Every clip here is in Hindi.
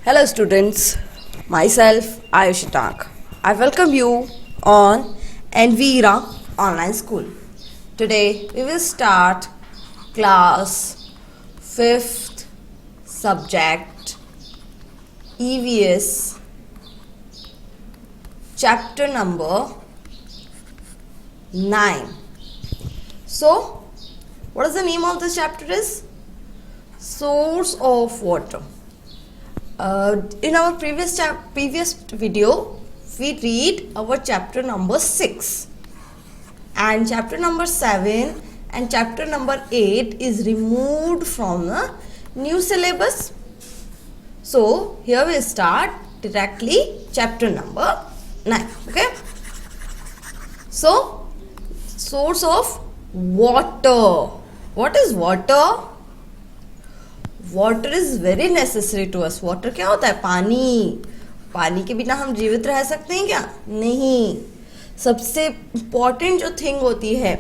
Hello students, myself Ayushi Tak. I welcome you on Envira Online School. Today we will start class 5th subject EVS chapter number 9. So, what is the name of this chapter is? Source of water. In our previous video, we read our chapter number 6 and chapter number 7 and chapter number 8 is removed from the new syllabus. So here we start directly chapter number 9. Okay. So source of water. What is water? Water is very necessary to us. Water क्या होता है? पानी. पानी के बिना हम जीवित रह सकते हैं क्या? नहीं. सबसे इम्पॉर्टेंट जो थिंग होती है,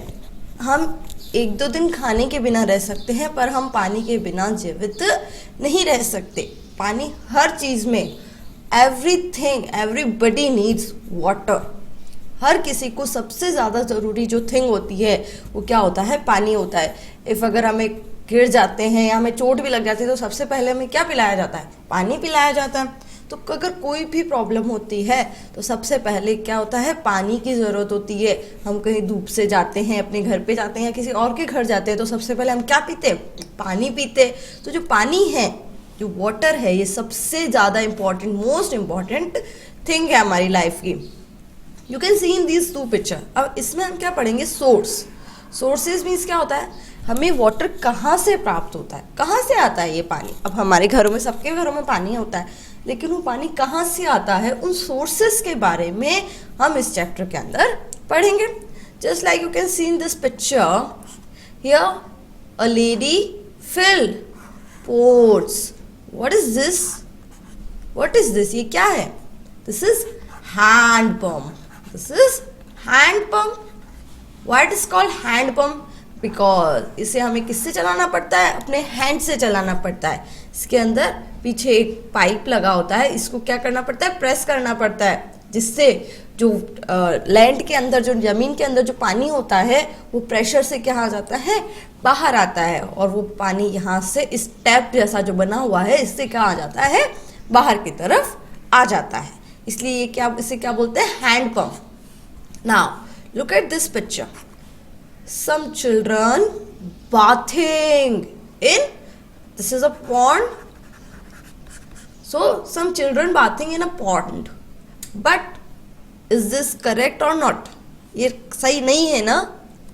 हम 1-2 दिन खाने के बिना रह सकते हैं पर हम पानी के बिना जीवित नहीं रह सकते. पानी हर चीज़ में, एवरीथिंग, एवरीबडी नीड्स वाटर. हर किसी को सबसे ज़्यादा ज़रूरी जो थिंग होती है वो क्या होता है? पानी होता है. इफ़ अगर हमें गिर जाते हैं या हमें चोट भी लग जाती है तो सबसे पहले हमें क्या पिलाया जाता है? पानी पिलाया जाता है. तो अगर कोई भी प्रॉब्लम होती है तो सबसे पहले क्या होता है? पानी की ज़रूरत होती है. हम कहीं धूप से जाते हैं, अपने घर पे जाते हैं या किसी और के घर जाते हैं तो सबसे पहले हम क्या पीते हैं? पानी पीते. तो जो पानी है, जो वाटर है, ये सबसे ज़्यादा इम्पॉर्टेंट, मोस्ट इम्पॉर्टेंट थिंग है हमारी लाइफ की. You can see in these 2 picture. अब इसमें हम क्या पढ़ेंगे? सोर्स. सोर्सेज मीन्स क्या होता है? हमें वाटर कहाँ से प्राप्त होता है, कहाँ से आता है ये पानी. अब हमारे घरों में, सबके घरों में पानी होता है, लेकिन वो पानी कहाँ से आता है, उन सोर्सेस के बारे में हम इस चैप्टर के अंदर पढ़ेंगे. Just like you can see in this picture here, a lady filled pots. What is this? What is this? ये क्या है? This is hand pump. This is hand pump. Why it is called hand pump? Because इसे हमें किससे चलाना पड़ता है? अपने हैंड से चलाना पड़ता है. इसके अंदर पीछे एक पाइप लगा होता है, इसको क्या करना पड़ता है? प्रेस करना पड़ता है, जिससे जो लैंड के अंदर, जो ज़मीन के अंदर जो पानी होता है वो प्रेशर से क्या आ जाता है? बाहर आता है. और वो पानी यहाँ से इस टैप जैसा जो बना हुआ है, इससे क्या आ जाता है? बाहर की तरफ आ जाता है. इसलिए ये क्या, इसे क्या बोलते हैं? Hand pump. Now look at this picture. Some children bathing in, this is a pond. So some children bathing in a pond. But is this correct or not? ये सही नहीं है ना.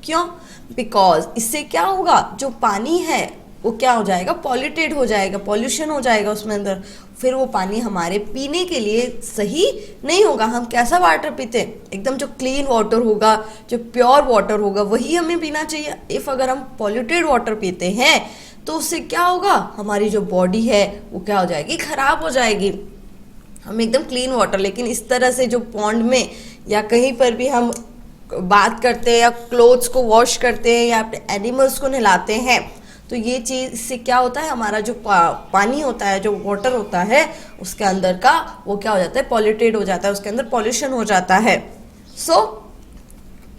क्यों? Because इससे क्या होगा? जो पानी है वो क्या हो जाएगा? पॉल्यूटेड हो जाएगा, पॉल्यूशन हो जाएगा उसमें अंदर. फिर वो पानी हमारे पीने के लिए सही नहीं होगा. हम कैसा वाटर पीते हैं? एकदम जो क्लीन वाटर होगा, जो प्योर वाटर होगा, वही हमें पीना चाहिए. इफ़ अगर हम पॉल्यूटेड वाटर पीते हैं तो उससे क्या होगा? हमारी जो बॉडी है वो क्या हो जाएगी? ख़राब हो जाएगी. हम एकदम क्लीन वाटर, लेकिन इस तरह से जो पॉन्ड में या कहीं पर भी हम बात करते हैं या क्लोथ्स को वॉश करते हैं या अपने एनिमल्स को नहलाते हैं, तो ये चीज़, इससे क्या होता है? हमारा जो पानी होता है, जो वाटर होता है, उसके अंदर का वो क्या हो जाता है? पॉल्यूटेड हो जाता है, उसके अंदर पॉल्यूशन हो जाता है. सो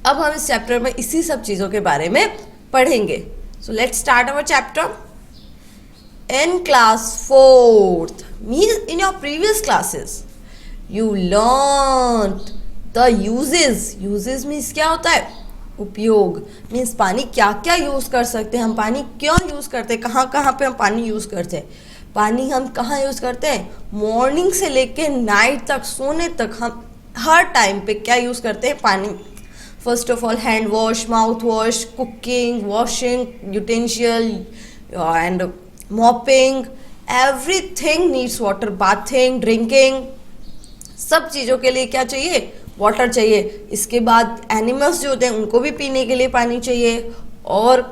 अब हम इस चैप्टर में इसी सब चीज़ों के बारे में पढ़ेंगे. So let's start our chapter. In class 4th, means in your previous classes, you learn the uses. Uses means क्या होता है? उपयोग. मीन्स पानी क्या क्या यूज़ कर सकते हैं हम, पानी क्यों यूज़ करते हैं, कहाँ कहाँ पे हम पानी यूज़ करते हैं. पानी हम कहाँ यूज़ करते हैं? मॉर्निंग से लेके नाइट तक, सोने तक हम हर टाइम पे क्या यूज़ करते हैं? पानी. First of all hand wash, mouth wash, cooking, washing utensil and mopping, everything needs water. Bathing, drinking, सब चीज़ों के लिए क्या चाहिए? वाटर चाहिए. इसके बाद एनिमल्स जो होते हैं उनको भी पीने के लिए पानी चाहिए, और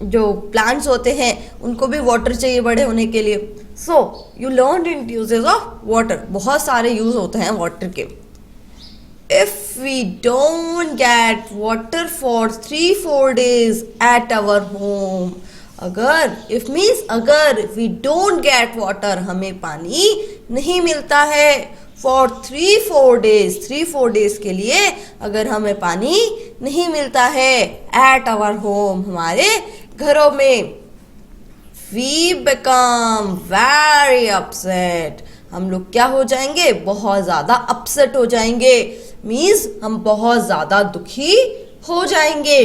जो प्लांट्स होते हैं उनको भी वाटर चाहिए बड़े होने के लिए. So you learn in uses of water. बहुत सारे यूज होते हैं वाटर के. if we don't get water for 3-4 days at our home, अगर, इफ मीन्स अगर, वी डोंट गेट वाटर, हमें पानी नहीं मिलता है फॉर 3-4 डेज, 3-4 डेज के लिए अगर हमें पानी नहीं मिलता है एट आवर होम, हमारे घरों में, वी बिकम वेरी अपसेट, हम लोग क्या हो जाएंगे, बहुत ज़्यादा अपसेट हो जाएंगे, मीन्स हम बहुत ज़्यादा दुखी हो जाएंगे।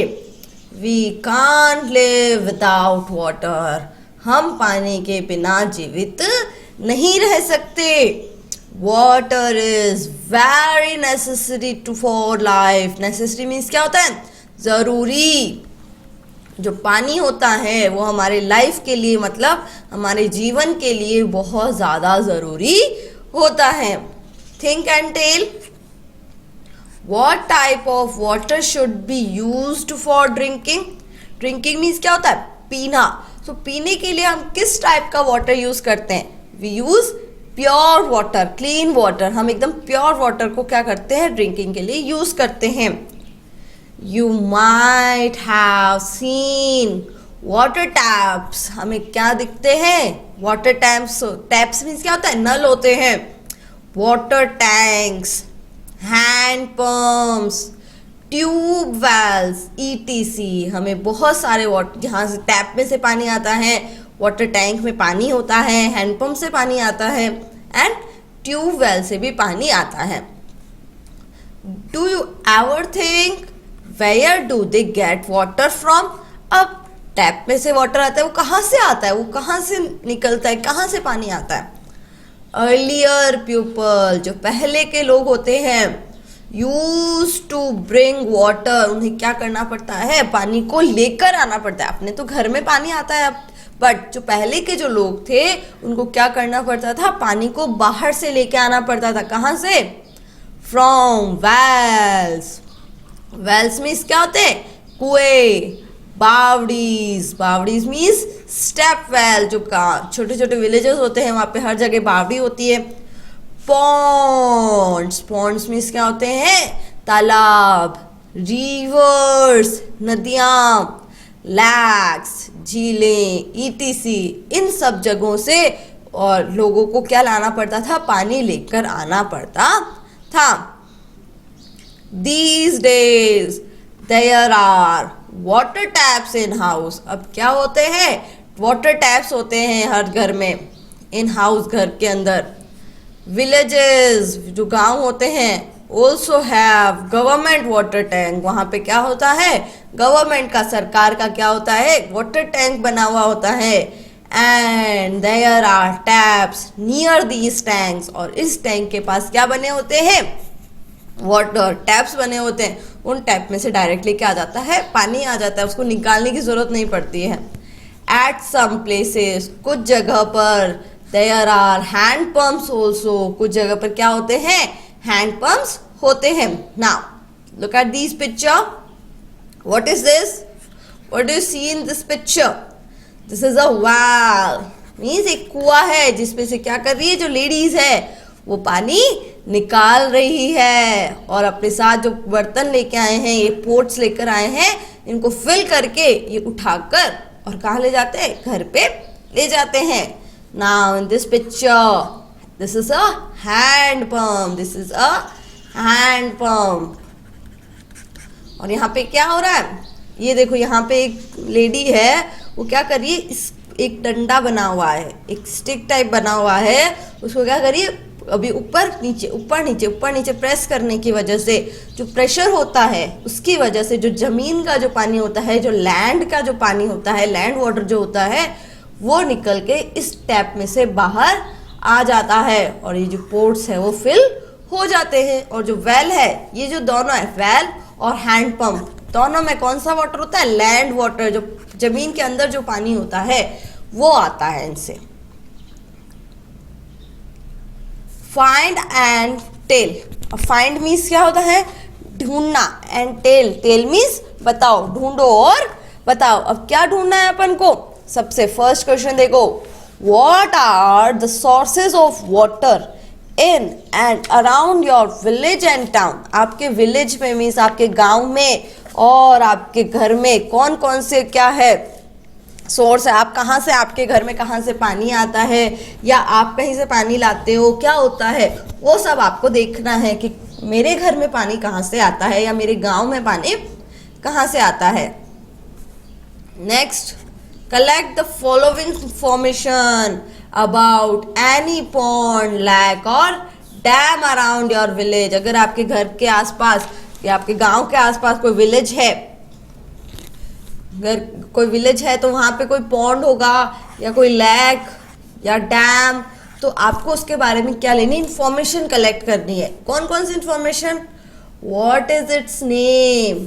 We can't live without water, हम पानी के बिना जीवित नहीं रह सकते। Water is very necessary to for life, necessary means क्या होता है, ज़रूरी। जो पानी होता है वो हमारे लाइफ के लिए, मतलब हमारे जीवन के लिए बहुत ज़्यादा ज़रूरी होता है। Think and tell, What type of water should be used for drinking? Drinking means क्या होता है, पीना। तो पीने के लिए हम किस टाइप का वाटर यूज करते हैं, we use pure water, clean water, हम एकदम प्योर वाटर को क्या करते हैं, ड्रिंकिंग के लिए यूज करते हैं। You might have seen water taps, हमें क्या दिखते हैं, वाटर टैप्स, टैप्स मीन्स क्या होता है, नल होते हैं। Water tanks, hand pumps, tube wells, ETC, हमें बहुत सारे वाटर, जहाँ से टैप में से पानी आता है, वाटर टैंक में पानी होता है, हैंड पंप से पानी आता है, एंड ट्यूब वेल से भी पानी आता है। Do you ever think where do they get water from? अब टैप में से वाटर आता है, वो कहाँ से आता है, वो कहाँ से निकलता है, कहाँ से पानी आता है? अर्लियर पीपल, जो पहले के लोग होते हैं, यूज टू ब्रिंग वाटर, उन्हें क्या करना पड़ता है, पानी को लेकर आना पड़ता है। अपने तो घर में पानी आता है, बट जो पहले के जो लोग थे उनको क्या करना पड़ता था, पानी को बाहर से लेके आना पड़ता था। कहाँ से? From Wales. वेल्स मीन्स क्या होते हैं, कुएं। बावड़ीज, बावड़ीज मीन्स स्टेप वेल, जो छोटे छोटे विलेजेस होते हैं वहाँ पे हर जगह बावड़ी होती है। पॉन्ड्स, पॉन्ड्स मीन्स क्या होते हैं, तालाब। रिवर्स, नदियाँ। लैक्स, झीलें, ETC, इन सब जगहों से और लोगों को क्या लाना पड़ता था, पानी लेकर आना पड़ता था। These days there are water taps in house. अब क्या होते हैं, वाटर टैप्स होते हैं हर घर में, इन हाउस, घर के अंदर। विलेजेस, जो गांव होते हैं, also have government water tank, वहाँ पे क्या होता है, गवर्नमेंट का, सरकार का क्या होता है, वाटर टैंक बना हुआ होता है। And there are taps near these tanks, और इस टैंक के पास क्या बने होते हैं, वाटर टैप्स बने होते हैं। उन टैप में से डायरेक्टली क्या आ जाता है, पानी आ जाता है, उसको निकालने की ज़रूरत नहीं पड़ती है। एट सम प्लेसेस, कुछ जगह पर, there are hand pumps also, कुछ जगह पर क्या होते हैं, हैंड पम्प्स होते हैं। Now look at this picture, what is this, what do you see in this picture? This is a well, means एक कुआं है जिसमें से क्या कर रही है, जो लेडीज है वो पानी निकाल रही है, और अपने साथ जो बर्तन लेके आए हैं, ये पोट्स लेकर आए हैं, इनको फिल करके ये उठाकर और कहाँ ले जाते हैं, घर पे ले जाते हैं। Now in this picture, this is a hand pump, this is a hand pump. और यहाँ पे क्या हो रहा है, ये देखो, यहाँ पे एक लेडी है, वो क्या कर रही है, इस एक डंडा बना हुआ है, एक स्टिक टाइप बना हुआ है, उसको क्या करिए, अभी ऊपर नीचे ऊपर नीचे ऊपर नीचे प्रेस करने की वजह से जो प्रेशर होता है, उसकी वजह से जो ज़मीन का जो पानी होता है, जो लैंड का जो पानी होता है, लैंड वाटर जो होता है, वो निकल के इस टैप में से बाहर आ जाता है, और ये जो पोर्ट्स है वो फिल हो जाते हैं। और जो वेल है, ये जो दोनों है, वेल और हैंड पंप, दोनों में कौन सा वाटर होता है, लैंड वाटर, जो ज़मीन के अंदर जो पानी होता है वो आता है इनसे। Find and tell, find means क्या होता है, ढूंढना, एंड टेल, टेल मीन्स बताओ, ढूंढो और बताओ। अब क्या ढूंढना है अपन को, सबसे फर्स्ट क्वेश्चन देखो, what are the sources of water in and around your village and town? आपके विलेज में मीन्स आपके गांव में और आपके घर में कौन कौन से क्या है, सोर्स है, आप कहाँ से, आपके घर में कहाँ से पानी आता है, या आप कहीं से पानी लाते हो, क्या होता है, वो सब आपको देखना है कि मेरे घर में पानी कहाँ से आता है या मेरे गांव में पानी कहाँ से आता है। Next, collect the following information about any pond, lake और डैम अराउंड योर विलेज। अगर आपके घर के आसपास या आपके गांव के आसपास कोई विलेज है, अगर कोई विलेज है तो वहाँ पे कोई पॉन्ड होगा या कोई लेक या डैम, तो आपको उसके बारे में क्या लेनी, इंफॉर्मेशन कलेक्ट करनी है। कौन कौन सी information, what is its name,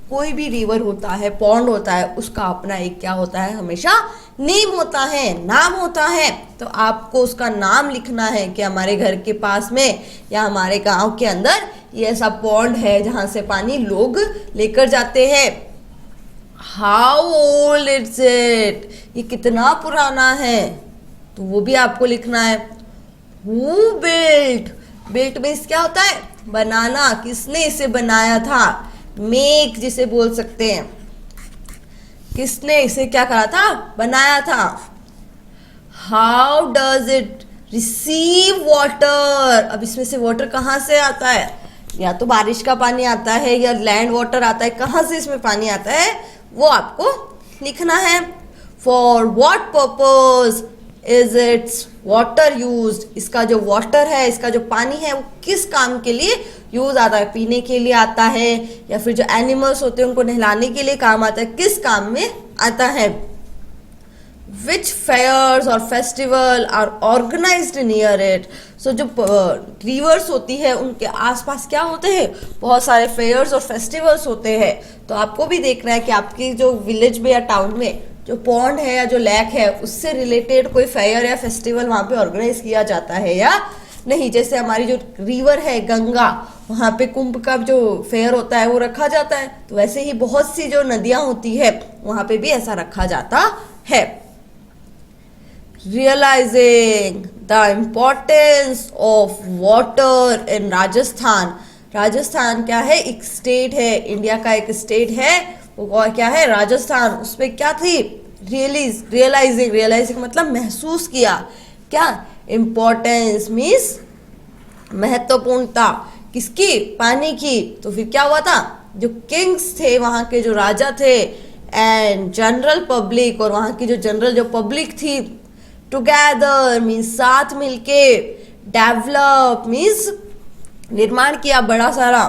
कोई भी रिवर होता है, पॉन्ड होता है, उसका अपना एक क्या होता है, हमेशा नेम होता है, नाम होता है। तो आपको उसका नाम लिखना है कि हमारे घर के पास में या हमारे गांव के अंदर ये ऐसा पॉन्ड है जहाँ से पानी लोग लेकर जाते हैं। हाउ ओल्ड इट्स इट, ये कितना पुराना है, तो वो भी आपको लिखना है। हु बिल्ट, बिल्ट मीन्स क्या होता है, बनाना, किसने इसे बनाया था। मेक जिसे बोल सकते हैं, किसने इसे क्या करा था, बनाया था। How does it receive water, अब इसमें से वाटर कहाँ से आता है, या तो बारिश का पानी आता है या लैंड वाटर आता है, कहाँ से इसमें पानी आता है वो आपको लिखना है। For what purpose is it's water used, इसका जो वाटर है, इसका जो पानी है वो किस काम के लिए यूज आता है, पीने के लिए आता है या फिर जो एनिमल्स होते हैं उनको नहलाने के लिए काम आता है, किस काम में आता है। विच फेयर्स और festival are organized near it, so जो रिवर्स होती है उनके आसपास क्या होते हैं, बहुत सारे फेयर्स और फेस्टिवल्स होते हैं। तो आपको भी देखना है कि आपकी जो विलेज में या टाउन में जो पॉन्ड है या जो लेक है उससे रिलेटेड कोई फेयर या फेस्टिवल वहाँ पे ऑर्गेनाइज किया जाता है या नहीं। जैसे हमारी जो रिवर है गंगा, वहाँ पे कुंभ का जो फेयर होता है वो रखा जाता है, तो वैसे ही बहुत सी जो नदियाँ होती है वहाँ पे भी ऐसा रखा जाता है। Realizing the importance of water in Rajasthan, Rajasthan क्या है, एक स्टेट है, इंडिया का एक स्टेट है, वो क्या है, राजस्थान। उसमें क्या थी, रियलाइजिंग मतलब महसूस किया, क्या, इम्पोर्टेंस मीन्स महत्वपूर्णता, किसकी, पानी की। तो फिर क्या हुआ था, जो किंग्स थे, वहाँ के जो राजा थे, एंड जनरल पब्लिक, और वहाँ की जो जनरल जो पब्लिक थी, टुगेदर मीन्स साथ मिलके, डेवलप मीन्स निर्माण किया बड़ा सारा,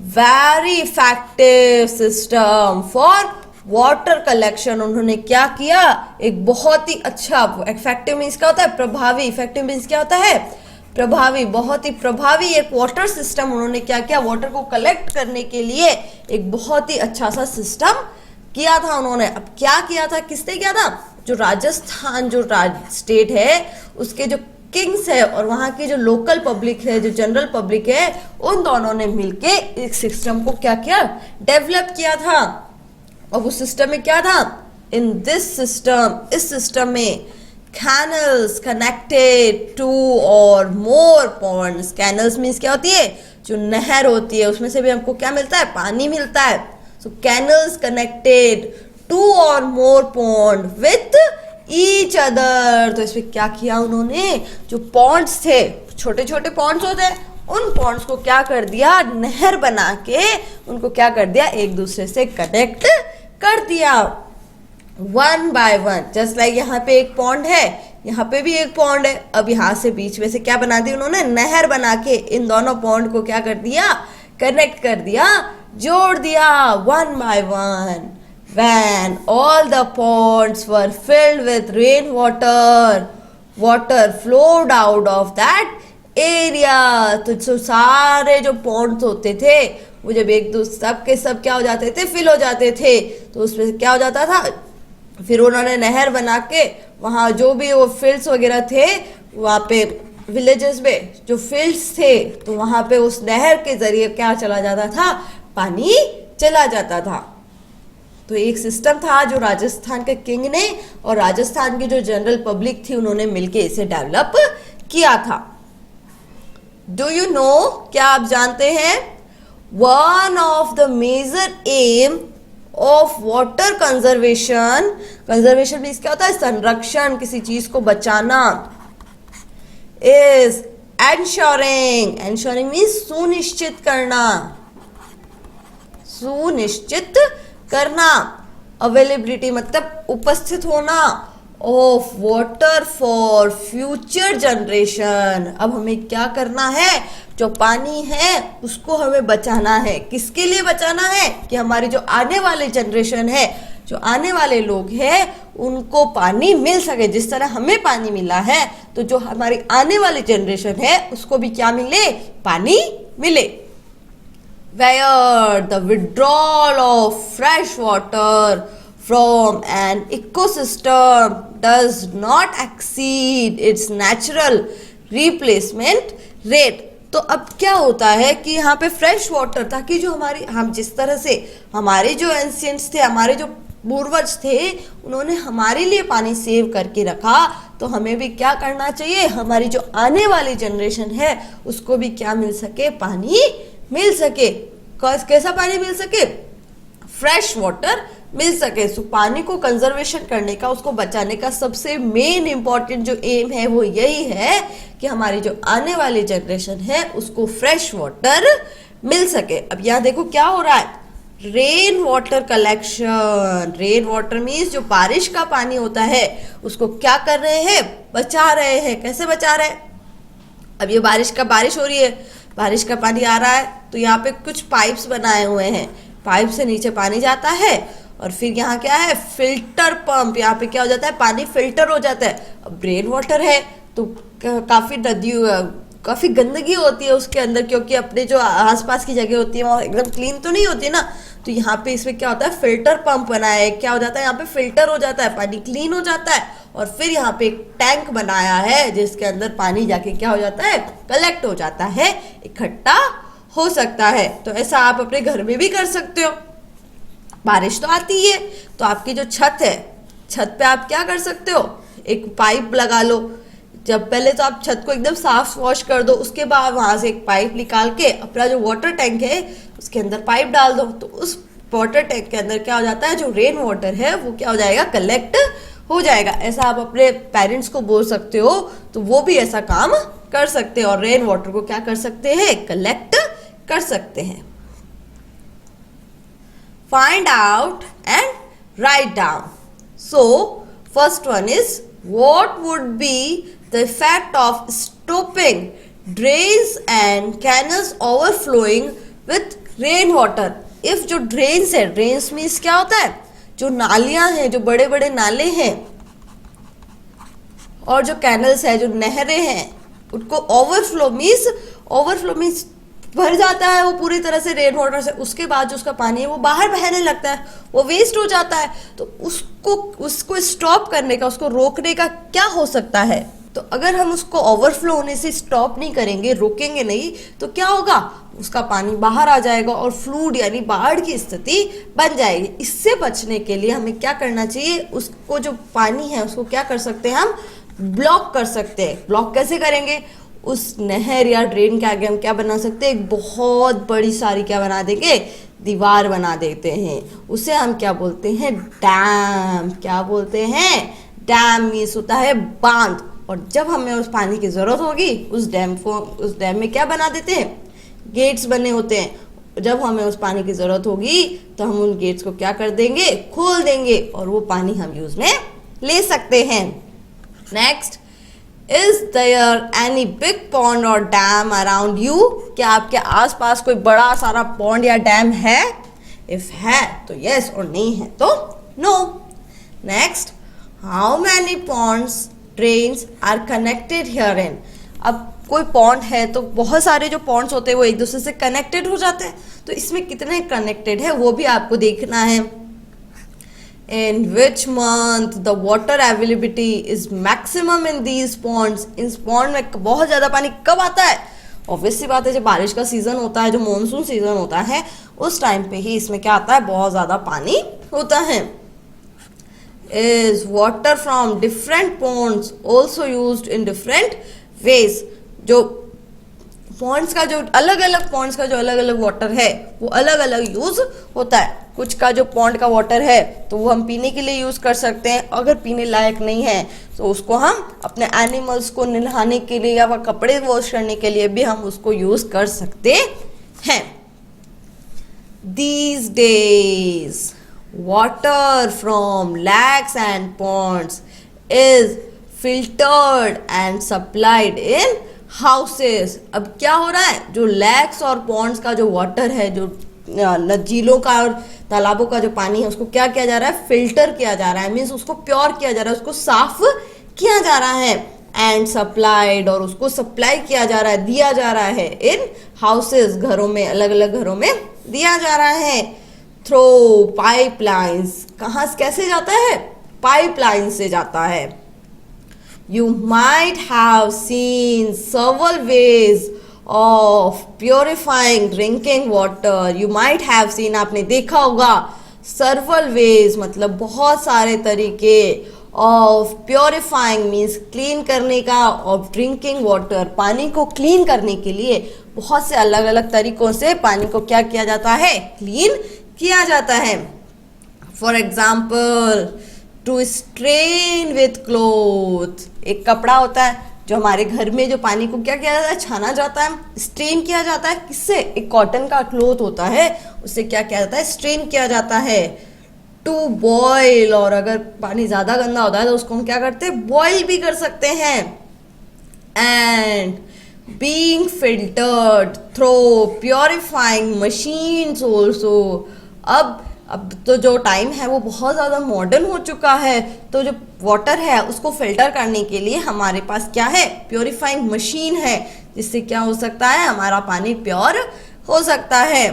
very effective system for water collection. उन्होंने क्या किया, एक बहुत ही अच्छा, इफेक्टिव मीन्स क्या होता है, प्रभावी, इफेक्टिव मीन्स क्या होता है, प्रभावी, बहुत ही प्रभावी एक वाटर सिस्टम उन्होंने क्या किया, वाटर को कलेक्ट करने के लिए एक बहुत ही अच्छा सा सिस्टम किया था उन्होंने। अब क्या किया था, किसने किया था, जो राजस्थान जो स्टेट है उसके जो किंग्स है और वहाँ की जो लोकल पब्लिक है, जो जनरल पब्लिक है, उन दोनों ने मिलके एक सिस्टम को क्या किया, डेवलप किया था। और उस सिस्टम में क्या था, इन दिस सिस्टम, इस सिस्टम में कैनल्स कनेक्टेड टू और मोर पॉन्ड्स। कैनल्स मीन्स क्या होती है, जो नहर होती है, उसमें से भी हमको क्या मिलता है, पानी मिलता है। सो कैनल्स कनेक्टेड टू और मोर पॉन्ड विथ ईच अदर। तो इसमें क्या किया उन्होंने, जो पॉन्ड्स थे, छोटे छोटे पॉन्ड्स होते हैं, उन पॉन्ड्स को क्या कर दिया, नहर बना के उनको क्या कर दिया, एक दूसरे से कनेक्ट कर दिया, one by one. Just like यहाँ पे एक पॉन्ड है, यहाँ पे भी एक पॉन्ड है, अब यहाँ से बीच में से क्या बना दी उन्होंने, नहर बना के इन दोनों पॉन्ड को क्या कर दिया, कनेक्ट कर दिया, जोड़ दिया, one by one. When all the ponds were filled with rainwater, water flowed out of that area। तो जो सारे जो पॉन्ड्स होते थे वो जब एक दूसरे सब के सब क्या हो जाते थे, फिल हो जाते थे, तो उसमें क्या हो जाता था, फिर उन्होंने नहर बना के वहाँ जो भी वो फील्ड्स वगैरह थे, वहाँ पे विलेजेस में जो फील्ड्स थे, तो वहाँ पे उस नहर के जरिए क्या चला जाता था, पानी चला जाता था। तो एक सिस्टम था जो राजस्थान के किंग ने और राजस्थान की जो जनरल पब्लिक थी उन्होंने मिलके इसे डेवलप किया था। डू यू नो, क्या आप जानते हैं, one of the major aim of water conservation, conservation means क्या होता है, संरक्षण, किसी चीज को बचाना, इज एंश्योरिंग, एंश्योरिंग मीन्स सुनिश्चित करना, सुनिश्चित करना, अवेलेबिलिटी मतलब उपस्थित होना, of water for future generation. अब हमें क्या करना है, जो पानी है उसको हमें बचाना है। किसके लिए बचाना है, कि हमारी जो आने वाले जनरेशन है, जो आने वाले लोग हैं उनको पानी मिल सके। जिस तरह हमें पानी मिला है तो जो हमारी आने वाली जनरेशन है उसको भी क्या मिले, पानी मिले। Where the withdrawal of fresh water from an ecosystem does not exceed its natural replacement rate। तो अब क्या होता है कि यहाँ पे फ्रेश वाटर, ताकि जो हमारी, हम जिस तरह से हमारे जो एंशियंट्स थे, हमारे जो पूर्वज थे, उन्होंने हमारे लिए पानी सेव करके रखा, तो हमें भी क्या करना चाहिए, हमारी जो आने वाली जनरेशन है उसको भी क्या मिल सके, पानी मिल सके। कैसा पानी मिल सके, फ्रेश वाटर मिल सके। सो पानी को कंजर्वेशन करने का, उसको बचाने का सबसे मेन इंपॉर्टेंट जो एम है वो यही है कि हमारी जो आने वाली जनरेशन है उसको फ्रेश वाटर मिल सके। अब यहाँ देखो क्या हो रहा है, rain water collection. Rain water means जो बारिश का पानी होता है उसको क्या कर रहे हैं, बचा रहे हैं। कैसे बचा रहे हैं, अब ये बारिश हो रही है, बारिश का पानी आ रहा है, तो यहाँ पे कुछ पाइप्स बनाए हुए हैं, पाइप से नीचे पानी जाता है और फिर यहाँ क्या है, फिल्टर पंप, यहाँ पे क्या हो जाता है, पानी फिल्टर हो जाता है। अब रेन वाटर है तो काफ़ी नदी, काफ़ी गंदगी होती है उसके अंदर, क्योंकि अपने जो आसपास की जगह होती है वो एकदम क्लीन तो नहीं होती ना। तो यहाँ पे इसमें क्या होता है, फिल्टर पंप बनाया है, क्या हो जाता है, यहाँ पे फिल्टर हो जाता है, पानी क्लीन हो जाता है। और फिर यहाँ पे एक टैंक बनाया है जिसके अंदर पानी जाके क्या हो जाता है, कलेक्ट हो जाता है, इकट्ठा हो सकता है। तो ऐसा आप अपने घर में भी कर सकते हो। बारिश तो आती है तो आपकी जो छत है, छत पे आप क्या कर सकते हो, एक पाइप लगा लो। जब पहले तो आप छत को एकदम साफ वॉश कर दो, उसके बाद वहां से एक पाइप निकाल के अपना जो वाटर टैंक है उसके अंदर पाइप डाल दो। तो उस वाटर टैंक के अंदर क्या हो जाता है, जो रेन वाटर है वो क्या हो जाएगा, कलेक्ट हो जाएगा। ऐसा आप अपने पेरेंट्स को बोल सकते हो, तो वो भी ऐसा काम कर सकते हैं और रेन वाटर को क्या कर सकते हैं, कलेक्ट कर सकते हैं। Find out and write down. So, first one is, what would be the effect of stopping drains and canals overflowing with rain water? If जो drains है, drains means क्या होता है, जो नालियां हैं, जो बड़े बड़े नाले हैं, और जो कैनल्स है, जो नहरें हैं, उनको ओवरफ्लो मीन्स भर जाता है वो पूरी तरह से रेन वाटर से। उसके बाद जो उसका पानी है वो बाहर बहने लगता है, वो वेस्ट हो जाता है। तो उसको स्टॉप करने का, उसको रोकने का क्या हो सकता है, तो अगर हम उसको ओवरफ्लो होने से स्टॉप नहीं करेंगे, रोकेंगे नहीं, तो क्या होगा, उसका पानी बाहर आ जाएगा और फ्लूड यानी बाढ़ की स्थिति बन जाएगी। इससे बचने के लिए हमें क्या करना चाहिए, उसको जो पानी है उसको क्या कर सकते हैं, हम ब्लॉक कर सकते हैं। ब्लॉक कैसे करेंगे, उस नहर या ड्रेन के आगे हम क्या बना सकते हैं, एक बहुत बड़ी सारी क्या बना देंगे, दीवार बना देते हैं। उसे हम क्या बोलते हैं, डैम। क्या बोलते हैं, डैम मीन्स होता है बांध। और जब हमें उस पानी की जरूरत होगी, उस डैम में क्या बना देते हैं, गेट्स बने होते हैं। जब हमें उस पानी की जरूरत होगी तो हम उन गेट्स को क्या कर देंगे, खोल देंगे, और वो पानी हम यूज में ले सकते हैं। Next, Is there any big pond or dam around you? क्या आपके आसपास कोई बड़ा सारा पॉन्ड या डैम है? If है तो yes, और नहीं है तो no. Next, how many ponds, drains are connected herein? अब कोई पॉन्ड है तो बहुत सारे जो पॉन्ड्स होते हैं वो एक दूसरे से कनेक्टेड हो जाते हैं, तो इसमें कितने कनेक्टेड है वो भी आपको देखना है। In which month the water availability is maximum in these ponds? इस पॉन्ड में बहुत ज़्यादा पानी कब आता है? ऑब्वियसली बात है, जब बारिश का सीज़न होता है, जो मॉनसून सीज़न होता है, उस टाइम पे ही इसमें क्या आता है, बहुत ज़्यादा पानी होता है। Is water from different ponds also used in different ways? जो पॉन्ड्स का जो अलग अलग वाटर है वो अलग अलग यूज होता है। कुछ का जो पॉन्ड का वाटर है तो वो हम पीने के लिए यूज कर सकते हैं, अगर पीने लायक नहीं है तो उसको हम अपने एनिमल्स को नहलाने के लिए या वह कपड़े वॉश करने के लिए भी हम उसको यूज कर सकते हैं। These days water from lakes and ponds is filtered and supplied in houses। अब क्या हो रहा है, जो लैक्स और पॉन्ड्स का जो वाटर है, जो झीलों का और तालाबों का जो पानी है, उसको क्या किया जा रहा है, फिल्टर किया जा रहा है, मीन्स उसको प्योर किया जा रहा है, उसको साफ किया जा रहा है। एंड सप्लाइड, और उसको सप्लाई किया जा रहा है, दिया जा रहा है इन हाउसेस, घरों में, अलग अलग घरों में दिया जा रहा है। थ्रो पाइपलाइंस, कहाँ कैसे जाता है, पाइपलाइन से जाता है। You might have seen several ways of purifying drinking water। You might have seen, आपने देखा होगा, several ways मतलब बहुत सारे तरीके, of purifying means क्लीन करने का, of drinking water पानी को क्लीन करने के लिए बहुत से अलग अलग तरीकों से पानी को क्या किया जाता है, क्लीन किया जाता है। For example to strain with cloth, एक कपड़ा होता है जो हमारे घर में जो पानी को क्या किया जाता है, छाना जाता है, स्ट्रेन किया जाता है, किससे, एक कॉटन का क्लोथ होता है, उससे क्या किया जाता है, स्ट्रेन किया जाता है। टू बॉयल, और अगर पानी ज़्यादा गंदा होता है तो उसको हम क्या करते हैं, बॉयल भी कर सकते हैं। And being filtered through purifying machines also. अब तो जो टाइम है वो बहुत ज़्यादा मॉडर्न हो चुका है, तो जो वाटर है उसको फिल्टर करने के लिए हमारे पास क्या है, प्योरीफाइंग मशीन है, जिससे क्या हो सकता है, हमारा पानी प्योर हो सकता है।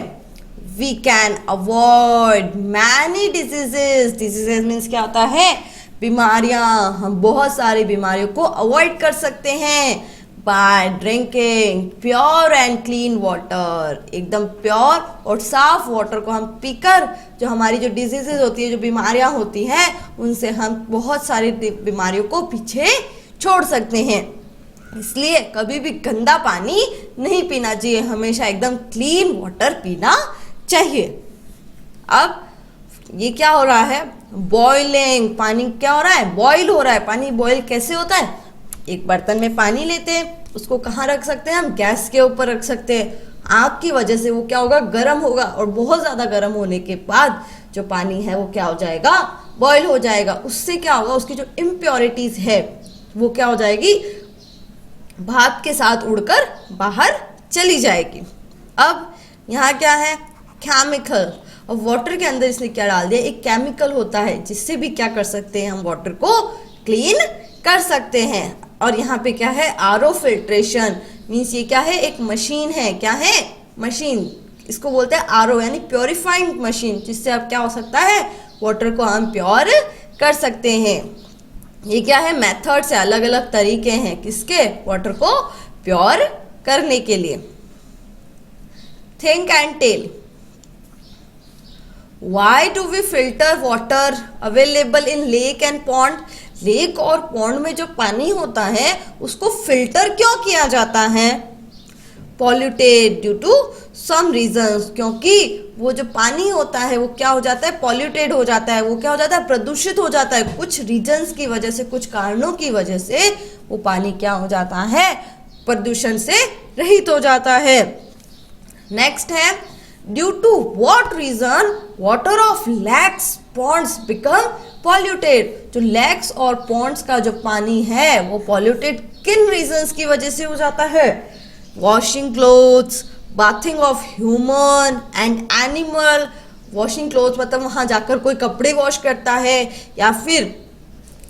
We can avoid many diseases. Diseases means क्या होता है, बीमारियां, हम बहुत सारी बीमारियों को अवॉइड कर सकते हैं by drinking pure and clean water. एकदम प्योर और साफ वाटर को हम पीकर जो हमारी जो डिजीजेज होती है, जो बीमारियां होती हैं, उनसे हम बहुत सारी बीमारियों को पीछे छोड़ सकते हैं। इसलिए कभी भी गंदा पानी नहीं पीना चाहिए, हमेशा एकदम क्लीन वाटर पीना चाहिए। अब ये क्या हो रहा है, बॉइलिंग, पानी क्या हो रहा है, बॉईल हो रहा है। पानी बॉईल कैसे होता है, एक बर्तन में पानी लेते हैं, उसको कहाँ रख सकते हैं हम, गैस के ऊपर रख सकते हैं। आग की वजह से वो क्या होगा, गर्म होगा, और बहुत ज़्यादा गर्म होने के बाद जो पानी है वो क्या हो जाएगा, बॉईल हो जाएगा। उससे क्या होगा, उसकी जो इम्प्योरिटीज़ है वो क्या हो जाएगी, भाप के साथ उड़कर बाहर चली जाएगी। अब यहाँ क्या है, केमिकल, और वाटर के अंदर इसने क्या डाल दिया, एक केमिकल होता है, जिससे भी क्या कर सकते हैं, हम वाटर को क्लीन कर सकते हैं। और यहाँ पे क्या है, आरओ फिल्ट्रेशन, मीन्स ये क्या है, एक मशीन है, क्या है, मशीन, इसको बोलते हैं आरओ यानी प्योरीफाइंग मशीन, जिससे अब क्या हो सकता है, वाटर को हम प्योर कर सकते हैं। ये क्या है, मेथड्स है, अलग अलग तरीके हैं किसके, वाटर को प्योर करने के लिए। Think and tell, why do we filter water available in lake and pond. Lake और पॉन्ड में जो पानी होता है उसको फिल्टर क्यों किया जाता है, polluted due to some reasons, क्योंकि वो जो पानी होता है वो क्या हो जाता है, पॉल्यूटेड हो जाता है, वो क्या हो जाता है, प्रदूषित हो जाता है, कुछ रीजंस की वजह से, कुछ कारणों की वजह से वो पानी क्या हो जाता है, प्रदूषण से रहित हो जाता है। नेक्स्ट है, due to what reason water of lakes ponds become polluted. जो लेक्स और पॉन्ड्स का जो पानी है वो पॉल्यूटेड किन रीजंस की वजह से हो जाता है, washing clothes, bathing of human and animal. Washing clothes मतलब वहाँ जाकर कोई कपड़े वॉश करता है, या फिर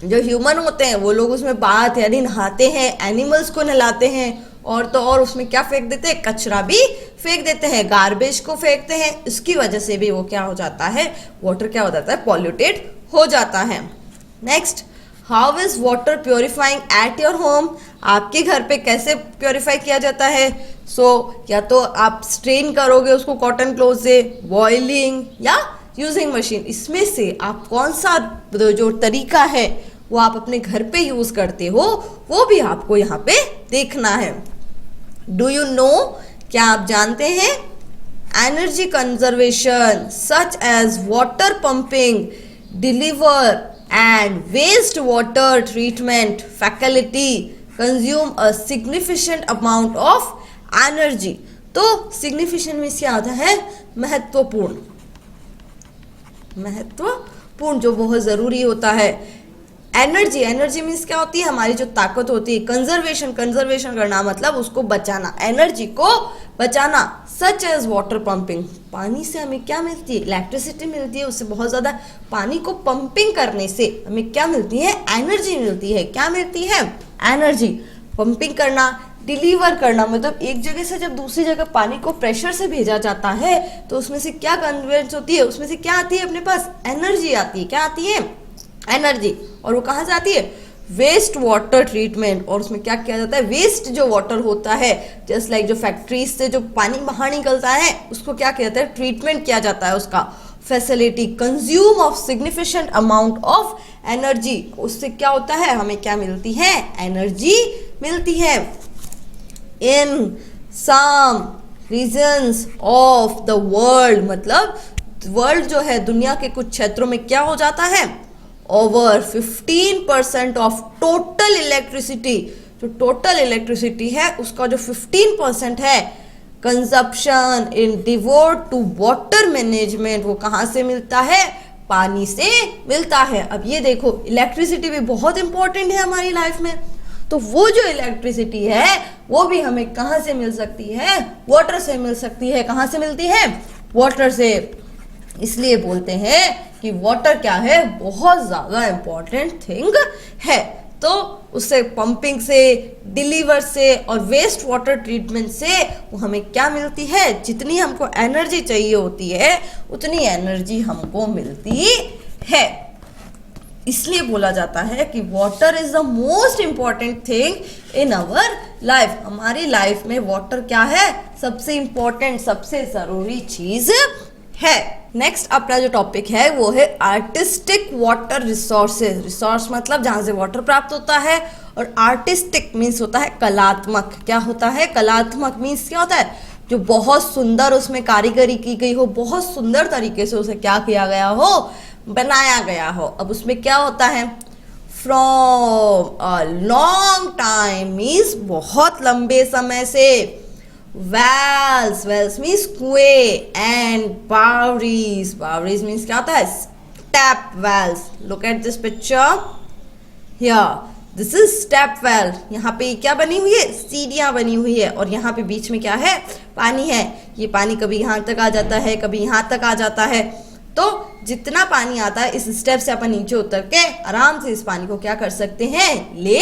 जो ह्यूमन होते हैं वो लोग उसमें बाथ यानी नहाते हैं, एनिमल्स को नहलाते हैं, और तो और उसमें क्या फेंक देते हैं, कचरा भी फेंक देते हैं, गार्बेज को फेंकते हैं। इसकी वजह से भी वो क्या हो जाता है, वाटर क्या हो जाता है, पॉल्यूटेड हो जाता है। Next, how is water purifying at your home. आपके घर पे कैसे प्योरीफाई किया जाता है, या तो आप स्ट्रेन करोगे उसको कॉटन क्लोथ से, बॉइलिंग या यूजिंग मशीन। इसमें से आप कौन सा जो तरीका है वो आप अपने घर पे यूज करते हो, वो भी आपको यहाँ पे देखना है। डू यू नो, क्या आप जानते हैं? Energy conservation such as water pumping, deliver and waste water treatment facility consume a significant amount of energy. तो सिग्निफिकेंट मीन्स क्या होता है? महत्वपूर्ण, महत्वपूर्ण, जो बहुत जरूरी होता है। एनर्जी, एनर्जी मीन्स क्या होती है? हमारी जो ताकत होती है। कंजर्वेशन, कंजर्वेशन करना मतलब उसको बचाना, एनर्जी को बचाना। सच एज वाटर पंपिंग, पानी से हमें क्या मिलती है? इलेक्ट्रिसिटी मिलती है, उससे बहुत ज्यादा पानी को पंपिंग करने से हमें क्या मिलती है? एनर्जी मिलती है। क्या मिलती है? एनर्जी। पंपिंग करना, डिलीवर करना मतलब एक जगह से जब दूसरी जगह पानी को प्रेशर से भेजा जाता है तो उसमें से क्या कन्वेंस होती है? उसमें से क्या आती है? अपने पास एनर्जी आती है। क्या आती है? एनर्जी। और वो कहाँ से आती है? Waste water treatment. और उसमें क्या किया जाता है? वेस्ट जो वाटर होता है, जस्ट लाइक जो फैक्ट्रीज से जो पानी बाहर निकलता है उसको क्या किया जाता है? ट्रीटमेंट किया जाता है उसका। Facility, consume of significant amount of energy, उससे क्या होता है? हमें क्या मिलती है? एनर्जी मिलती है। इन सम रीजन्स ऑफ द वर्ल्ड, मतलब वर्ल्ड जो है, दुनिया के कुछ क्षेत्रों में क्या हो जाता है? ओवर 15% ऑफ टोटल इलेक्ट्रिसिटी, जो टोटल इलेक्ट्रिसिटी है उसका जो 15% है consumption in devote to water management, वो कहाँ से मिलता है? पानी से मिलता है। अब ये देखो, इलेक्ट्रिसिटी भी बहुत इंपॉर्टेंट है हमारी लाइफ में, तो वो जो इलेक्ट्रिसिटी है वो भी हमें कहाँ से मिल सकती है? वाटर से मिल सकती है। कहाँ से मिलती है? वाटर से। इसलिए बोलते हैं कि वाटर क्या है? बहुत ज्यादा इंपॉर्टेंट थिंग है। तो उससे पंपिंग से, डिलीवर से और वेस्ट वाटर ट्रीटमेंट से वो हमें क्या मिलती है? जितनी हमको एनर्जी चाहिए होती है उतनी एनर्जी हमको मिलती है। इसलिए बोला जाता है कि water is the most important thing in our life. हमारी लाइफ में वाटर क्या है? सबसे इंपॉर्टेंट, सबसे जरूरी चीज है। नेक्स्ट अपना जो टॉपिक है वो है आर्टिस्टिक वाटर रिसोर्सेज। रिसोर्स मतलब जहां से वाटर प्राप्त होता है, और आर्टिस्टिक मीन्स होता है कलात्मक। क्या होता है? कलात्मक मीन्स क्या होता है? जो बहुत सुंदर उसमें कारीगरी की गई हो, बहुत सुंदर तरीके से उसे क्या किया गया हो? बनाया गया हो। अब उसमें क्या होता है? From a long time means बहुत लंबे समय से। वेल्स, वेल्स मीन्स कुएं, एंड बावरीज, बावरीज मीन्स क्या होता है? Step wells. Look at this picture here, this is step well. यहाँ पे क्या बनी हुई है? सीढ़ियां बनी हुई है, और यहाँ पे बीच में क्या है? पानी है। ये पानी कभी यहाँ तक आ जाता है, कभी यहाँ तक आ जाता है। तो जितना पानी आता है इस स्टेप से अपन नीचे उतर के आराम से इस पानी को क्या कर सकते हैं? ले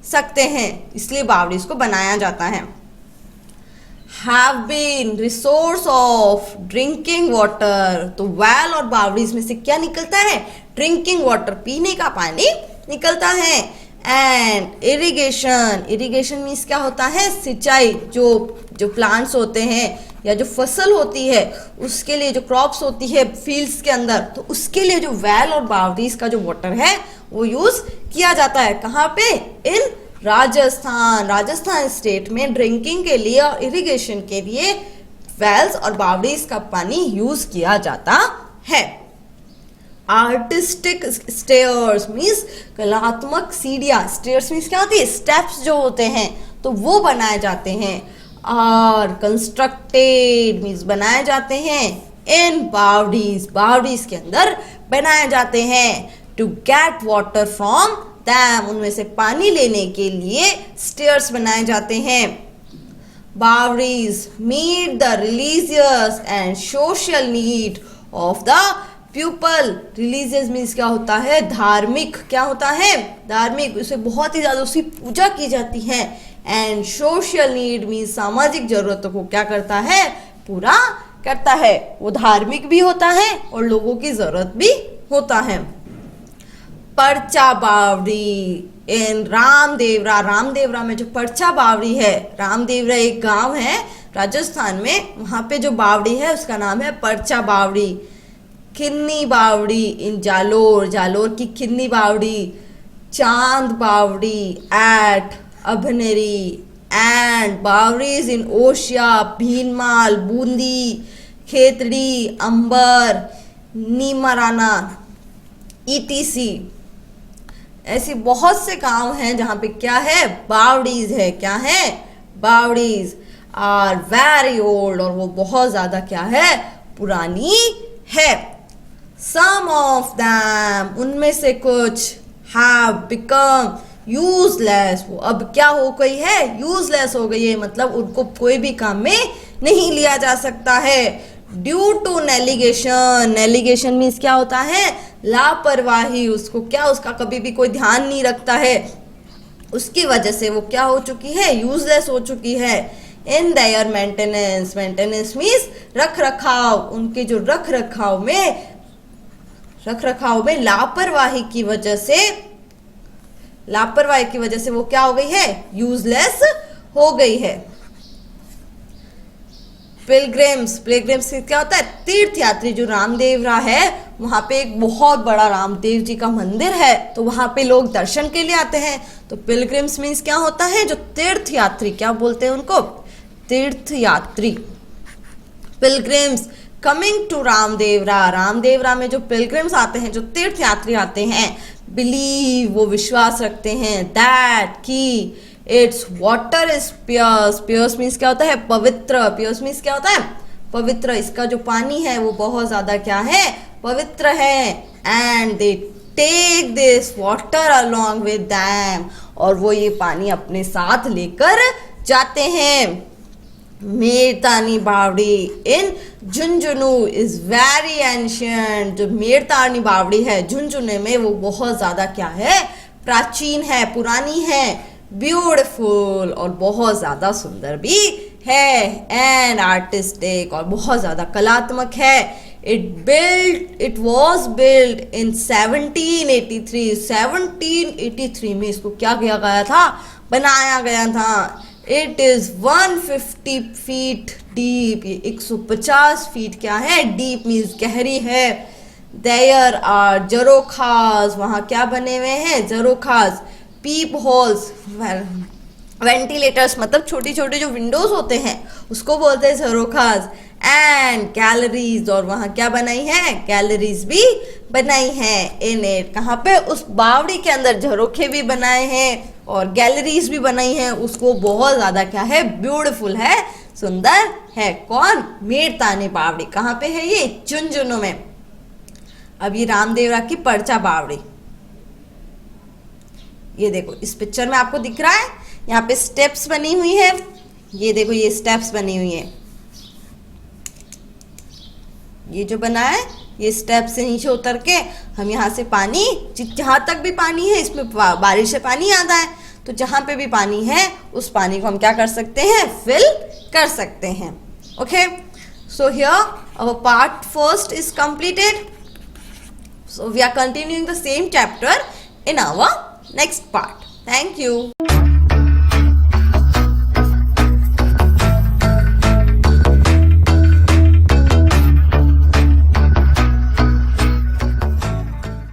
सकते हैं। इसलिए बावरीज को बनाया जाता है। Have been resource of drinking water, तो वेल और बावरीज में से क्या निकलता है? ड्रिंकिंग वाटर, पीने का पानी निकलता है। एंड इरिगेशन, इरिगेशन मीन्स क्या होता है? सिंचाई। जो प्लांट्स होते हैं या जो फसल होती है उसके लिए, जो क्रॉप्स होती है फील्ड्स के अंदर, तो उसके लिए जो वेल और बावरीज का जो वाटर है वो यूज किया जाता है। कहाँ पे? इन राजस्थान, राजस्थान स्टेट में ड्रिंकिंग के लिए और इरिगेशन के लिए वेल्स और बावरीज का पानी यूज किया जाता है। आर्टिस्टिक स्टेयर्स मीन्स कलात्मक सीढ़ियां। स्टेयर्स मीन्स क्या होती है? स्टेप्स जो होते हैं तो वो बनाए जाते हैं। और कंस्ट्रक्टेड मीन्स बनाए जाते हैं इन बावरीज, बावरीज के अंदर बनाए जाते हैं। To get water from them, उनमें से पानी लेने के लिए स्टेयर्स बनाए जाते हैं। Baoris meet the religious and social need of the people. Religious means क्या होता है? धार्मिक। क्या होता है? धार्मिक। उसे बहुत ही ज्यादा उसकी पूजा की जाती है। एंड सोशल नीड मीन्स सामाजिक जरूरतों को क्या करता है? पूरा करता है। वो धार्मिक भी होता है और लोगों की जरूरत भी होता है। परचा बावरी इन रामदेवरा, रामदेवरा में जो परचा बावरी है, रामदेवरा एक गांव है राजस्थान में, वहां पे जो बावड़ी है उसका नाम है परचा बावड़ी। खिन्नी बावड़ी इन जालोर, जालोर की खिन्नी बावड़ी। चांद बावड़ी eight अभनेरी, and Bawris in Oshia, Bhinmal, Bundi, Khetri, Amber, Nimarana, etc. ऐसी बहुत से गांव हैं जहां पे क्या है, बावड़ीज है. क्या है, बावड़ीज आर वेरी ओल्ड, और वो बहुत ज्यादा क्या है, पुरानी है. सम ऑफ दैम, उनमें से कुछ, हैव बिकम यूजलेस, वो अब क्या हो गई है, यूजलेस हो गई है, मतलब उनको कोई भी काम में नहीं लिया जा सकता है. ड्यू टू नेलिगेशन, नेलिगेशन मीन्स क्या होता है, लापरवाही, उसको क्या, उसका कभी भी कोई ध्यान नहीं रखता है, उसकी वजह से वो क्या हो चुकी है, यूजलेस हो चुकी है. In their maintenance, maintenance means रख रखाव, उनके जो रख रखाव में लापरवाही की वजह से वो क्या हो गई है, यूजलेस हो गई है. पिलग्रिम्स, पिलग्रिम्स क्या होता है, तीर्थयात्री. जो रामदेवरा है वहां पे एक बहुत बड़ा रामदेव जी का मंदिर है, तो वहां पे लोग दर्शन के लिए आते हैं. तो पिलग्रिम्स मीन्स क्या होता है, जो तीर्थयात्री, क्या बोलते हैं उनको, तीर्थयात्री. Pilgrims coming to Ramdevra, Ramdevra में जो पिलग्रिम्स आते हैं, जो तीर्थयात्री आते हैं, बिलीव, वो विश्वास रखते हैं, दैट की it's water is pure. Pure means क्या होता है, पवित्र. प्योर मीन्स क्या होता है, पवित्र. इसका जो पानी है वो बहुत ज्यादा क्या है, पवित्र है. And they take this water along with them, और वो ये पानी अपने साथ लेकर जाते हैं. मेरतानी बावड़ी इन झुंझुनू इज वेरी एंशियंट. जो मेरतानी बावड़ी है झुंझुनू में, वो बहुत ज्यादा क्या है, प्राचीन है, पुरानी है. ब्यूटिफुल, और बहुत ज्यादा सुंदर भी है. एंड आर्टिस्टिक, और बहुत ज्यादा कलात्मक है. It was build in 1783. 1783 में इसको क्या किया गया था, बनाया गया था. इट इज 150 फीट डीप, ये 150 फीट क्या है, डीप मीन्स गहरी है. देयर आर जरोखास, वहां क्या बने हुए हैं, जरोखास. पीप होल्स, वेंटिलेटर्स, मतलब छोटी छोटी जो विंडोज होते हैं उसको बोलते हैं जरोखास. एंड गैलरीज, और वहां क्या बनाई है, गैलरीज भी बनाई है. इन इट, कहाँ पे, उस बावड़ी के अंदर झरोखे भी बनाए हैं और गैलरीज भी बनाई हैं. उसको बहुत ज्यादा क्या है, ब्यूटीफुल है, सुंदर है. कौन, मेरतानी बावड़ी. कहाँ पे है ये, झुंझुनू में. अब ये रामदेवरा की परचा बावड़ी, ये देखो इस पिक्चर में आपको दिख रहा है, यहाँ पे स्टेप्स बनी हुई है. ये देखो ये स्टेप्स बनी हुई है, ये जो बना है, ये स्टेप से नीचे उतर के हम यहाँ से पानी, जहाँ तक भी पानी है, इसमें बारिश से पानी आता है, तो जहाँ पे भी पानी है उस पानी को हम क्या कर सकते हैं, फिल कर सकते हैं. Okay, so here our part first is completed. So we are continuing the same chapter in our next part. Thank you.